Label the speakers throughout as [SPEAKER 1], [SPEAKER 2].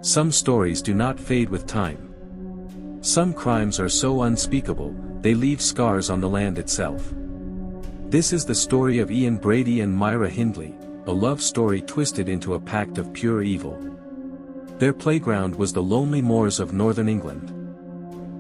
[SPEAKER 1] Some stories do not fade with time. Some crimes are so unspeakable, they leave scars on the land itself. This is the story of Ian Brady and Myra Hindley, a love story twisted into a pact of pure evil. Their playground was the lonely moors of northern England.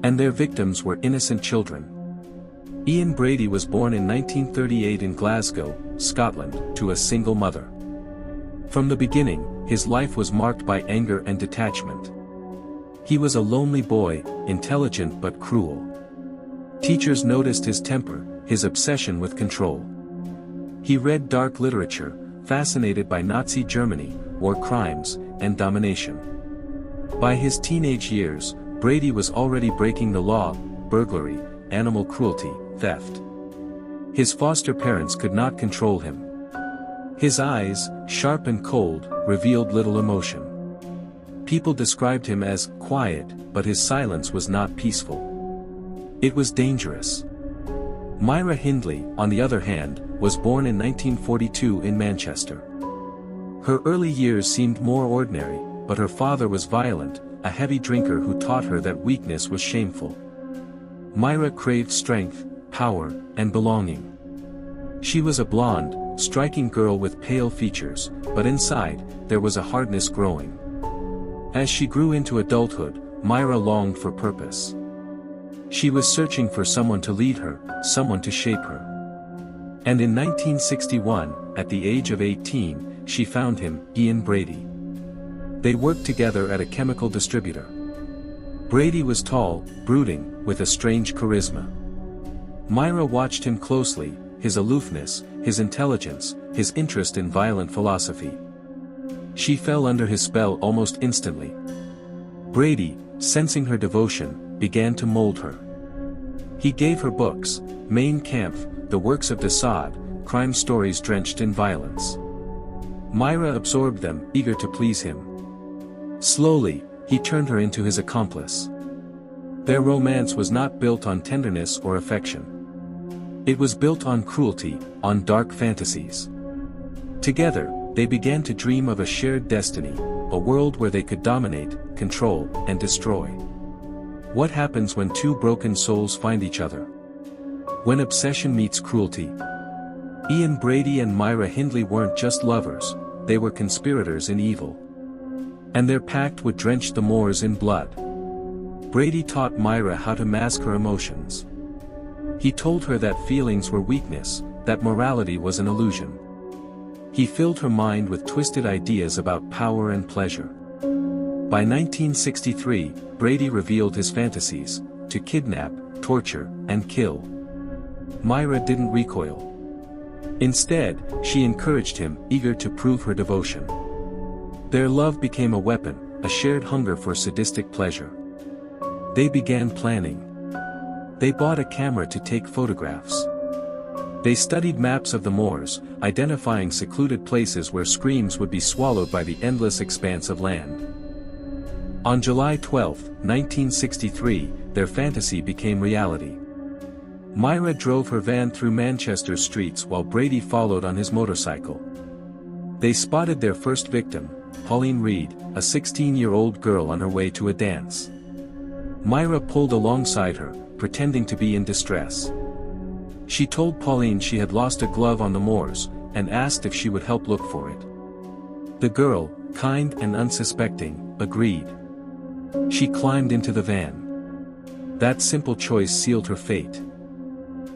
[SPEAKER 1] And their victims were innocent children. Ian Brady was born in 1938 in Glasgow, Scotland, to a single mother. From the beginning, his life was marked by anger and detachment. He was a lonely boy, intelligent but cruel. Teachers noticed his temper, his obsession with control. He read dark literature, fascinated by Nazi Germany, war crimes, and domination. By his teenage years, Brady was already breaking the law: burglary, animal cruelty, theft. His foster parents could not control him. His eyes, sharp and cold, revealed little emotion. People described him as quiet, but his silence was not peaceful. It was dangerous. Myra Hindley, on the other hand, was born in 1942 in Manchester. Her early years seemed more ordinary, but her father was violent, a heavy drinker who taught her that weakness was shameful. Myra craved strength, power, and belonging. She was a blonde, striking girl with pale features, but inside, there was a hardness growing. As she grew into adulthood, Myra longed for purpose. She was searching for someone to lead her, someone to shape her. And in 1961, at the age of 18, she found him, Ian Brady. They worked together at a chemical distributor. Brady was tall, brooding, with a strange charisma. Myra watched him closely, his aloofness, his intelligence, his interest in violent philosophy. She fell under his spell almost instantly. Brady, sensing her devotion, began to mold her. He gave her books, Mein Kampf, the works of desolate, crime stories drenched in violence. Myra absorbed them, eager to please him. Slowly, he turned her into his accomplice. Their romance was not built on tenderness or affection. It was built on cruelty, on dark fantasies. Together, they began to dream of a shared destiny, a world where they could dominate, control, and destroy. What happens when two broken souls find each other? When obsession meets cruelty. Ian Brady and Myra Hindley weren't just lovers, they were conspirators in evil. And their pact would drench the moors in blood. Brady taught Myra how to mask her emotions. He told her that feelings were weakness, that morality was an illusion. He filled her mind with twisted ideas about power and pleasure. By 1963, Brady revealed his fantasies: to kidnap, torture, and kill. Myra didn't recoil. Instead, she encouraged him, eager to prove her devotion. Their love became a weapon, a shared hunger for sadistic pleasure. They began planning. They bought a camera to take photographs. They studied maps of the moors, identifying secluded places where screams would be swallowed by the endless expanse of land. On July 12, 1963, their fantasy became reality. Myra drove her van through Manchester's streets while Brady followed on his motorcycle. They spotted their first victim, Pauline Reed, a 16-year-old girl on her way to a dance. Myra pulled alongside her, pretending to be in distress. She told Pauline she had lost a glove on the moors, and asked if she would help look for it. The girl, kind and unsuspecting, agreed. She climbed into the van. That simple choice sealed her fate.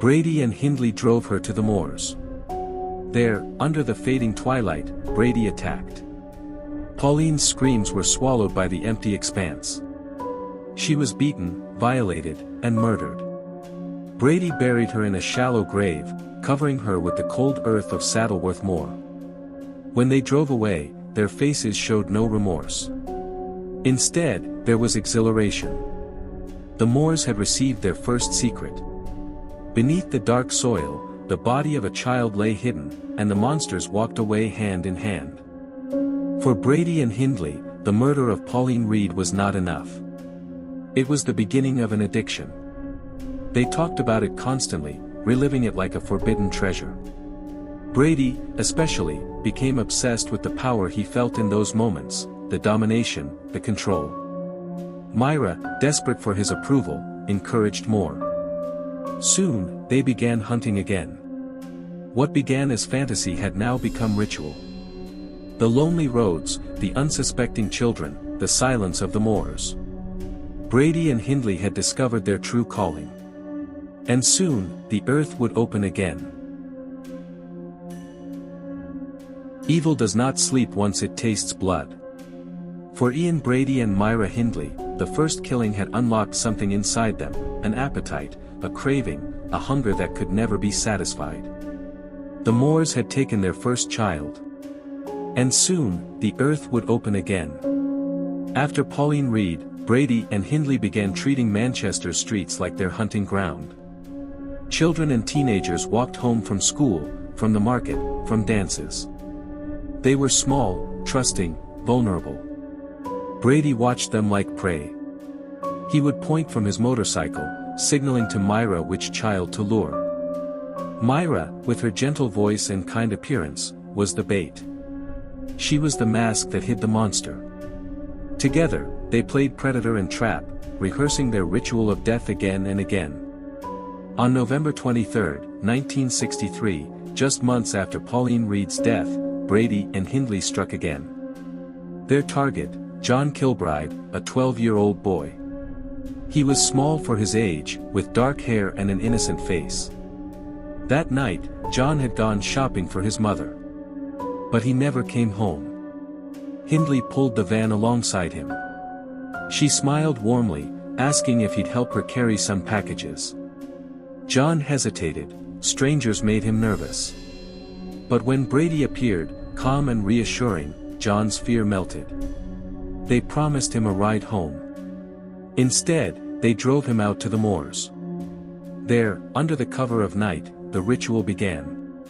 [SPEAKER 1] Brady and Hindley drove her to the moors. There, under the fading twilight, Brady attacked. Pauline's screams were swallowed by the empty expanse. She was beaten, violated, and murdered. Brady buried her in a shallow grave, covering her with the cold earth of Saddleworth Moor. When they drove away, their faces showed no remorse. Instead, there was exhilaration. The Moors had received their first secret. Beneath the dark soil, the body of a child lay hidden, and the monsters walked away hand in hand. For Brady and Hindley, the murder of Pauline Reed was not enough. It was the beginning of an addiction. They talked about it constantly, reliving it like a forbidden treasure. Brady, especially, became obsessed with the power he felt in those moments, the domination, the control. Myra, desperate for his approval, encouraged more. Soon, they began hunting again. What began as fantasy had now become ritual. The lonely roads, the unsuspecting children, the silence of the moors. Brady and Hindley had discovered their true calling. And soon, the earth would open again. Evil does not sleep once it tastes blood. For Ian Brady and Myra Hindley, the first killing had unlocked something inside them, an appetite, a craving, a hunger that could never be satisfied. The Moors had taken their first child. And soon, the earth would open again. After Pauline Reed, Brady and Hindley began treating Manchester's streets like their hunting ground. Children and teenagers walked home from school, from the market, from dances. They were small, trusting, vulnerable. Brady watched them like prey. He would point from his motorcycle, signaling to Myra which child to lure. Myra, with her gentle voice and kind appearance, was the bait. She was the mask that hid the monster. Together, they played predator and trap, rehearsing their ritual of death again and again. On November 23, 1963, just months after Pauline Reed's death, Brady and Hindley struck again. Their target, John Kilbride, a 12-year-old boy. He was small for his age, with dark hair and an innocent face. That night, John had gone shopping for his mother. But he never came home. Hindley pulled the van alongside him. She smiled warmly, asking if he'd help her carry some packages. John hesitated, strangers made him nervous. But when Brady appeared, calm and reassuring, John's fear melted. They promised him a ride home. Instead, they drove him out to the moors. There, under the cover of night, the ritual began.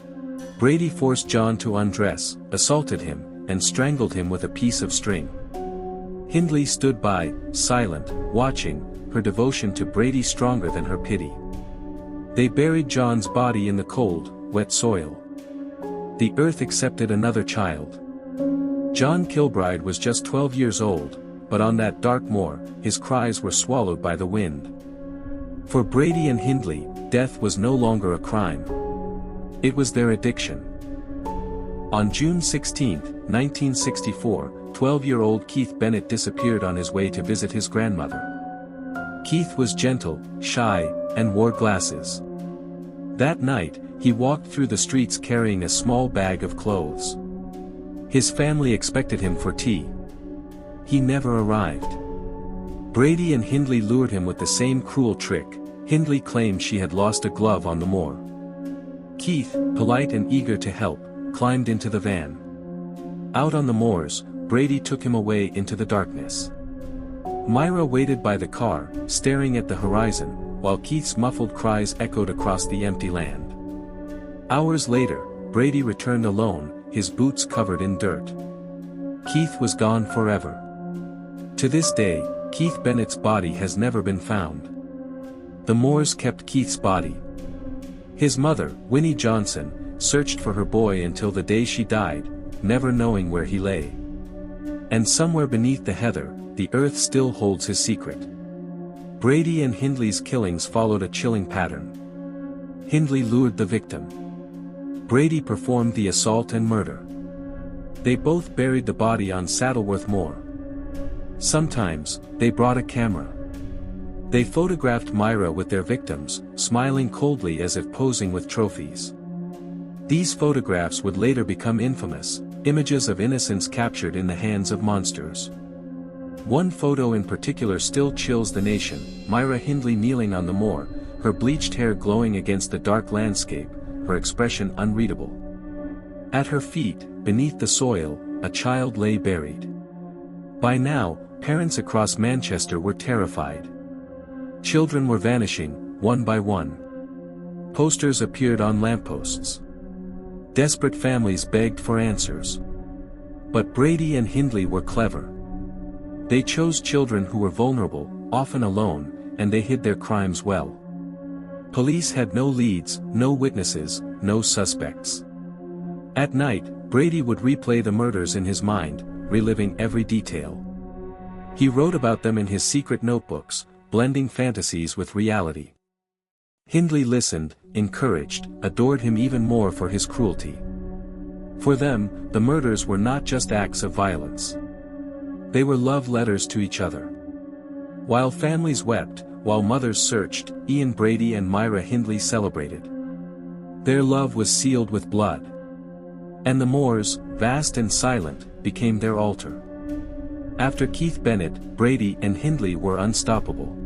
[SPEAKER 1] Brady forced John to undress, assaulted him, and strangled him with a piece of string. Hindley stood by, silent, watching, her devotion to Brady stronger than her pity. They buried John's body in the cold, wet soil. The earth accepted another child. John Kilbride was just 12 years old, but on that dark moor, his cries were swallowed by the wind. For Brady and Hindley, death was no longer a crime. It was their addiction. On June 16, 1964, 12-year-old Keith Bennett disappeared on his way to visit his grandmother. Keith was gentle, shy, and wore glasses. That night, he walked through the streets carrying a small bag of clothes. His family expected him for tea. He never arrived. Brady and Hindley lured him with the same cruel trick. Hindley claimed she had lost a glove on the moor. Keith, polite and eager to help, climbed into the van. Out on the moors, Brady took him away into the darkness. Myra waited by the car, staring at the horizon, while Keith's muffled cries echoed across the empty land. Hours later, Brady returned alone, his boots covered in dirt. Keith was gone forever. To this day, Keith Bennett's body has never been found. The Moors kept Keith's body. His mother, Winnie Johnson, searched for her boy until the day she died, never knowing where he lay. And somewhere beneath the heather, the earth still holds his secret. Brady and Hindley's killings followed a chilling pattern. Hindley lured the victim. Brady performed the assault and murder. They both buried the body on Saddleworth Moor. Sometimes, they brought a camera. They photographed Myra with their victims, smiling coldly as if posing with trophies. These photographs would later become infamous, images of innocence captured in the hands of monsters. One photo in particular still chills the nation, Myra Hindley kneeling on the moor, her bleached hair glowing against the dark landscape, her expression unreadable. At her feet, beneath the soil, a child lay buried. By now, parents across Manchester were terrified. Children were vanishing, one by one. Posters appeared on lampposts. Desperate families begged for answers. But Brady and Hindley were clever. They chose children who were vulnerable, often alone, and they hid their crimes well. Police had no leads, no witnesses, no suspects. At night, Brady would replay the murders in his mind, reliving every detail. He wrote about them in his secret notebooks, blending fantasies with reality. Hindley listened, encouraged, adored him even more for his cruelty. For them, the murders were not just acts of violence. They were love letters to each other. While families wept, while mothers searched, Ian Brady and Myra Hindley celebrated. Their love was sealed with blood. And the moors, vast and silent, became their altar. After Keith Bennett, Brady and Hindley were unstoppable.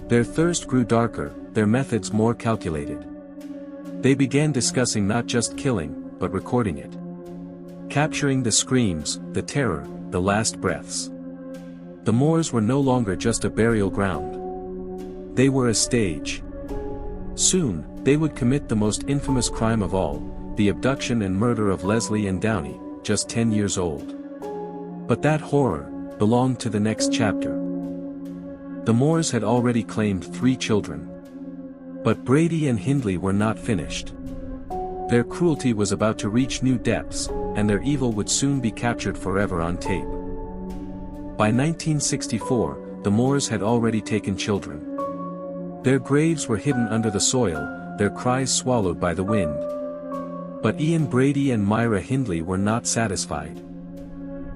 [SPEAKER 1] Their thirst grew darker, their methods more calculated. They began discussing not just killing, but recording it. Capturing the screams, the terror, the last breaths. The moors were no longer just a burial ground. They were a stage. Soon, they would commit the most infamous crime of all, the abduction and murder of Leslie and Downey, just 10 years old. But that horror belonged to the next chapter. The Moors had already claimed 3 children. But Brady and Hindley were not finished. Their cruelty was about to reach new depths, and their evil would soon be captured forever on tape. By 1964, the Moors had already taken children. Their graves were hidden under the soil, their cries swallowed by the wind. But Ian Brady and Myra Hindley were not satisfied.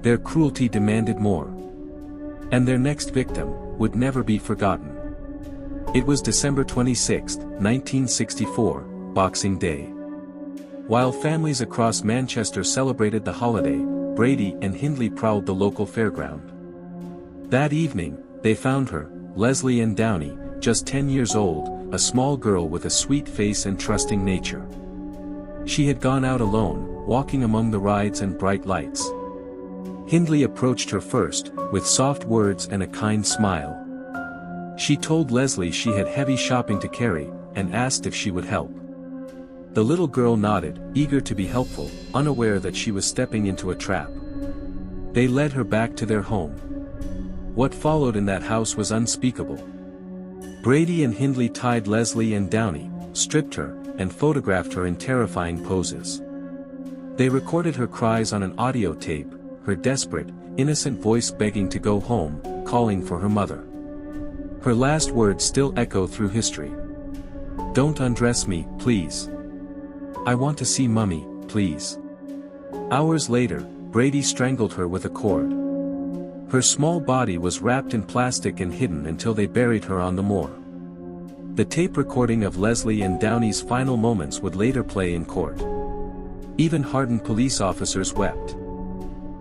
[SPEAKER 1] Their cruelty demanded more. And their next victim would never be forgotten. It was December 26, 1964, Boxing Day. While families across Manchester celebrated the holiday, Brady and Hindley prowled the local fairground. That evening, they found her, Leslie Ann Downey, just 10 years old, a small girl with a sweet face and trusting nature. She had gone out alone, walking among the rides and bright lights. Hindley approached her first, with soft words and a kind smile. She told Leslie she had heavy shopping to carry, and asked if she would help. The little girl nodded, eager to be helpful, unaware that she was stepping into a trap. They led her back to their home. What followed in that house was unspeakable. Brady and Hindley tied Leslie Ann Downey, stripped her, and photographed her in terrifying poses. They recorded her cries on an audio tape, her desperate, innocent voice begging to go home, calling for her mother. Her last words still echo through history. "Don't undress me, please. I want to see Mummy, please." Hours later, Brady strangled her with a cord. Her small body was wrapped in plastic and hidden until they buried her on the moor. The tape recording of Leslie Ann Downey's final moments would later play in court. Even hardened police officers wept.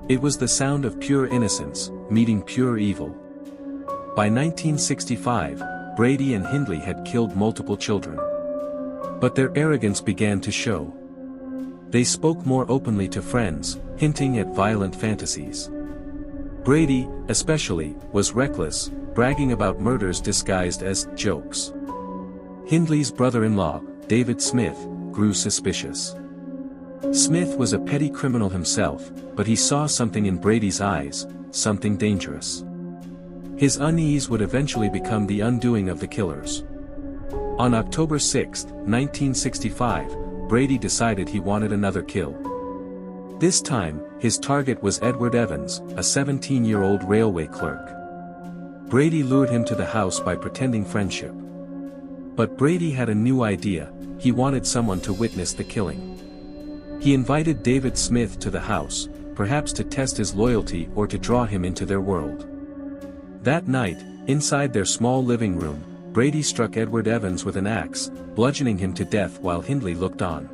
[SPEAKER 1] It was the sound of pure innocence, meeting pure evil. By 1965, Brady and Hindley had killed multiple children. But their arrogance began to show. They spoke more openly to friends, hinting at violent fantasies. Brady, especially, was reckless, bragging about murders disguised as jokes. Hindley's brother-in-law, David Smith, grew suspicious. Smith was a petty criminal himself, but he saw something in Brady's eyes, something dangerous. His unease would eventually become the undoing of the killers. On October 6, 1965, Brady decided he wanted another kill. This time, his target was Edward Evans, a 17-year-old railway clerk. Brady lured him to the house by pretending friendship. But Brady had a new idea: he wanted someone to witness the killing. He invited David Smith to the house, perhaps to test his loyalty or to draw him into their world. That night, inside their small living room, Brady struck Edward Evans with an axe, bludgeoning him to death while Hindley looked on.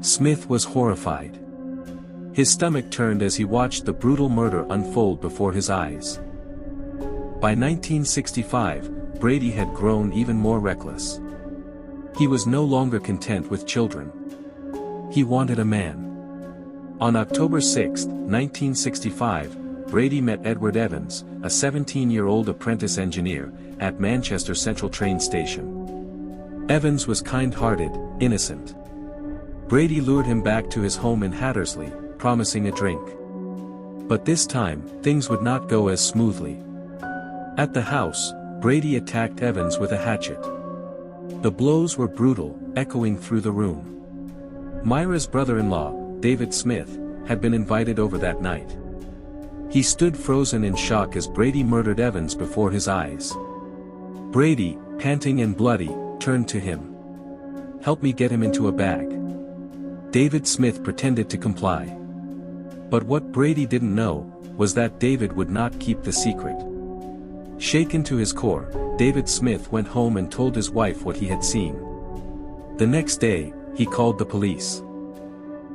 [SPEAKER 1] Smith was horrified. His stomach turned as he watched the brutal murder unfold before his eyes. By 1965, Brady had grown even more reckless. He was no longer content with children. He wanted a man. On October 6, 1965, Brady met Edward Evans, a 17-year-old apprentice engineer, at Manchester Central train station. Evans was kind-hearted, innocent. Brady lured him back to his home in Hattersley, promising a drink. But this time, things would not go as smoothly. At the house, Brady attacked Evans with a hatchet. The blows were brutal, echoing through the room. Myra's brother-in-law, David Smith, had been invited over that night. He stood frozen in shock as Brady murdered Evans before his eyes. Brady, panting and bloody, turned to him. "Help me get him into a bag." David Smith pretended to comply. But what Brady didn't know was that David would not keep the secret. Shaken to his core, David Smith went home and told his wife what he had seen. The next day, he called the police.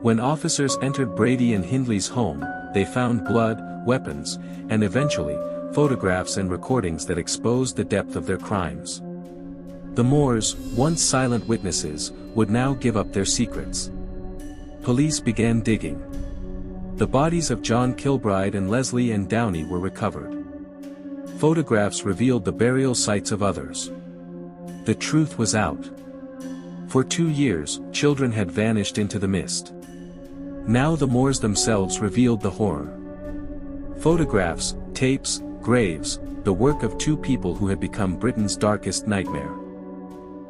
[SPEAKER 1] When officers entered Brady and Hindley's home, they found blood, weapons, and eventually, photographs and recordings that exposed the depth of their crimes. The Moors, once silent witnesses, would now give up their secrets. Police began digging. The bodies of John Kilbride and Leslie and Downey were recovered. Photographs revealed the burial sites of others. The truth was out. For 2 years, children had vanished into the mist. Now the Moors themselves revealed the horror. Photographs, tapes, graves, the work of 2 people who had become Britain's darkest nightmare.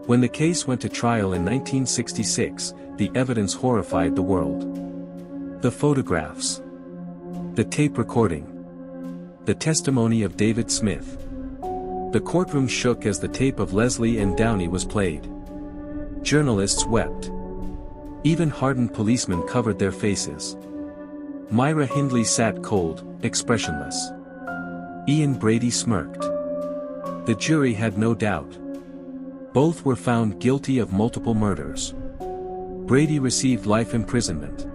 [SPEAKER 1] When the case went to trial in 1966, the evidence horrified the world. The photographs. The tape recording. The testimony of David Smith. The courtroom shook as the tape of Leslie and Downey was played. Journalists wept. Even hardened policemen covered their faces. Myra Hindley sat cold, expressionless. Ian Brady smirked. The jury had no doubt. Both were found guilty of multiple murders. Brady received life imprisonment.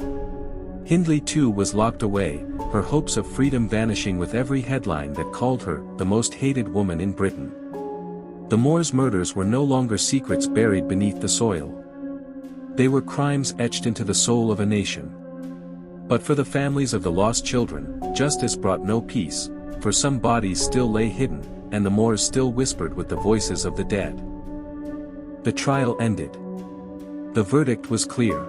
[SPEAKER 1] Hindley too was locked away, her hopes of freedom vanishing with every headline that called her the most hated woman in Britain. The Moors' murders were no longer secrets buried beneath the soil. They were crimes etched into the soul of a nation. But for the families of the lost children, justice brought no peace, for some bodies still lay hidden, and the Moors still whispered with the voices of the dead. The trial ended. The verdict was clear.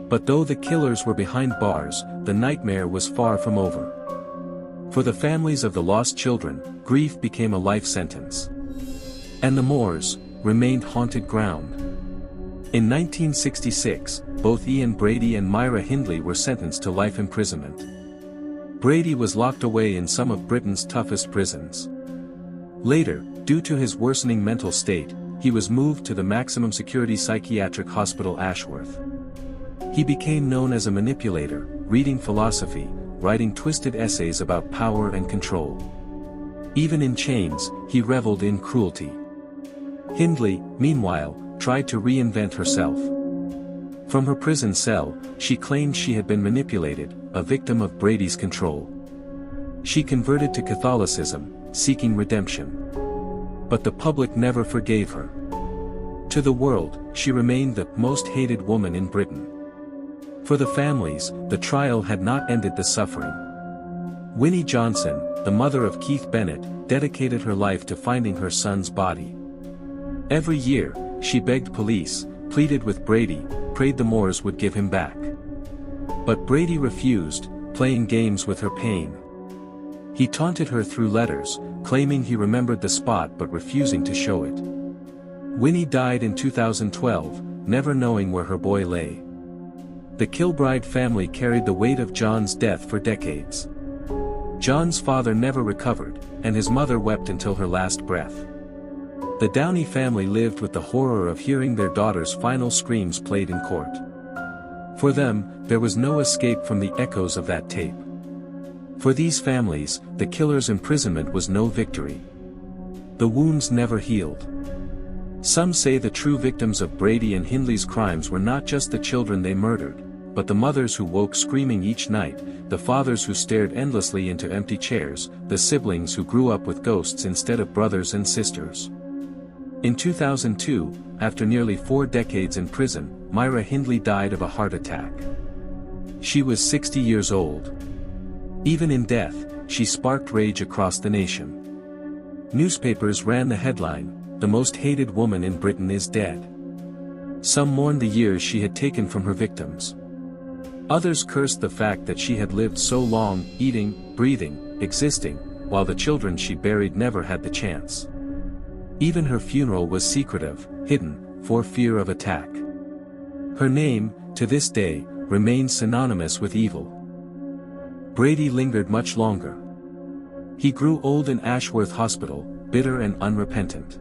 [SPEAKER 1] But though the killers were behind bars, the nightmare was far from over. For the families of the lost children, grief became a life sentence. And the Moors remained haunted ground. In 1966, both Ian Brady and Myra Hindley were sentenced to life imprisonment. Brady was locked away in some of Britain's toughest prisons. Later, due to his worsening mental state, he was moved to the maximum security psychiatric hospital Ashworth. He became known as a manipulator, reading philosophy, writing twisted essays about power and control. Even in chains, he reveled in cruelty. Hindley, meanwhile, tried to reinvent herself. From her prison cell, she claimed she had been manipulated, a victim of Brady's control. She converted to Catholicism, seeking redemption. But the public never forgave her. To the world, she remained the most hated woman in Britain. For the families, the trial had not ended the suffering. Winnie Johnson, the mother of Keith Bennett, dedicated her life to finding her son's body. Every year, she begged police, pleaded with Brady, prayed the Moors would give him back. But Brady refused, playing games with her pain. He taunted her through letters, claiming he remembered the spot but refusing to show it. Winnie died in 2012, never knowing where her boy lay. The Kilbride family carried the weight of John's death for decades. John's father never recovered, and his mother wept until her last breath. The Downey family lived with the horror of hearing their daughter's final screams played in court. For them, there was no escape from the echoes of that tape. For these families, the killer's imprisonment was no victory. The wounds never healed. Some say the true victims of Brady and Hindley's crimes were not just the children they murdered, but the mothers who woke screaming each night, the fathers who stared endlessly into empty chairs, the siblings who grew up with ghosts instead of brothers and sisters. In 2002, after nearly 4 decades in prison, Myra Hindley died of a heart attack. She was 60 years old. Even in death, she sparked rage across the nation. Newspapers ran the headline, "The most hated woman in Britain is dead." Some mourned the years she had taken from her victims. Others cursed the fact that she had lived so long, eating, breathing, existing, while the children she buried never had the chance. Even her funeral was secretive, hidden, for fear of attack. Her name, to this day, remains synonymous with evil. Brady lingered much longer. He grew old in Ashworth Hospital, bitter and unrepentant.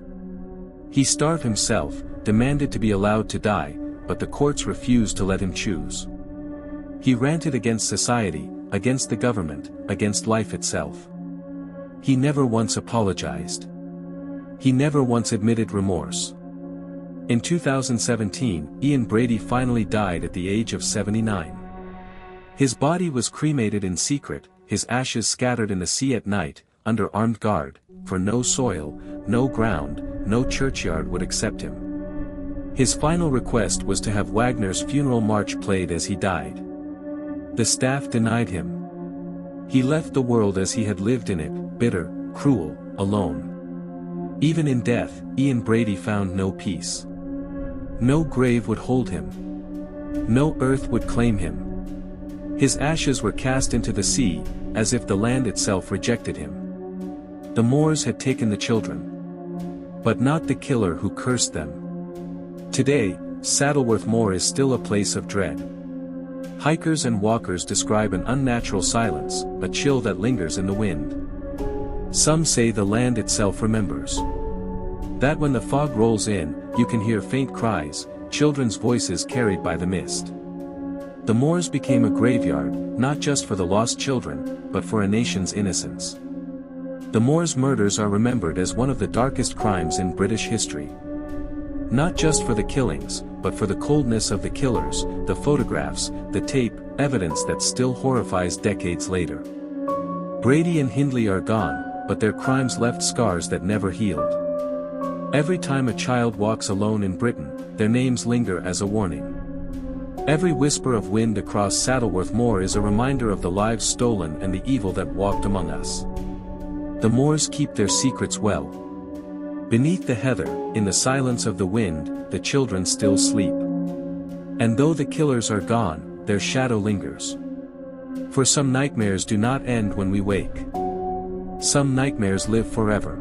[SPEAKER 1] He starved himself, demanded to be allowed to die, but the courts refused to let him choose. He ranted against society, against the government, against life itself. He never once apologized. He never once admitted remorse. In 2017, Ian Brady finally died at the age of 79. His body was cremated in secret, his ashes scattered in the sea at night, under armed guard, for no soil, no ground, no churchyard would accept him. His final request was to have Wagner's funeral march played as he died. The staff denied him. He left the world as he had lived in it, bitter, cruel, alone. Even in death, Ian Brady found no peace. No grave would hold him. No earth would claim him. His ashes were cast into the sea, as if the land itself rejected him. The Moors had taken the children. But not the killer who cursed them. Today, Saddleworth Moor is still a place of dread. Hikers and walkers describe an unnatural silence, a chill that lingers in the wind. Some say the land itself remembers. That when the fog rolls in, you can hear faint cries, children's voices carried by the mist. The moors became a graveyard, not just for the lost children, but for a nation's innocence. The Moors' murders are remembered as one of the darkest crimes in British history. Not just for the killings, but for the coldness of the killers, the photographs, the tape, evidence that still horrifies decades later. Brady and Hindley are gone, but their crimes left scars that never healed. Every time a child walks alone in Britain, their names linger as a warning. Every whisper of wind across Saddleworth Moor is a reminder of the lives stolen and the evil that walked among us. The Moors keep their secrets well. Beneath the heather, in the silence of the wind, the children still sleep. And though the killers are gone, their shadow lingers. For some nightmares do not end when we wake. Some nightmares live forever.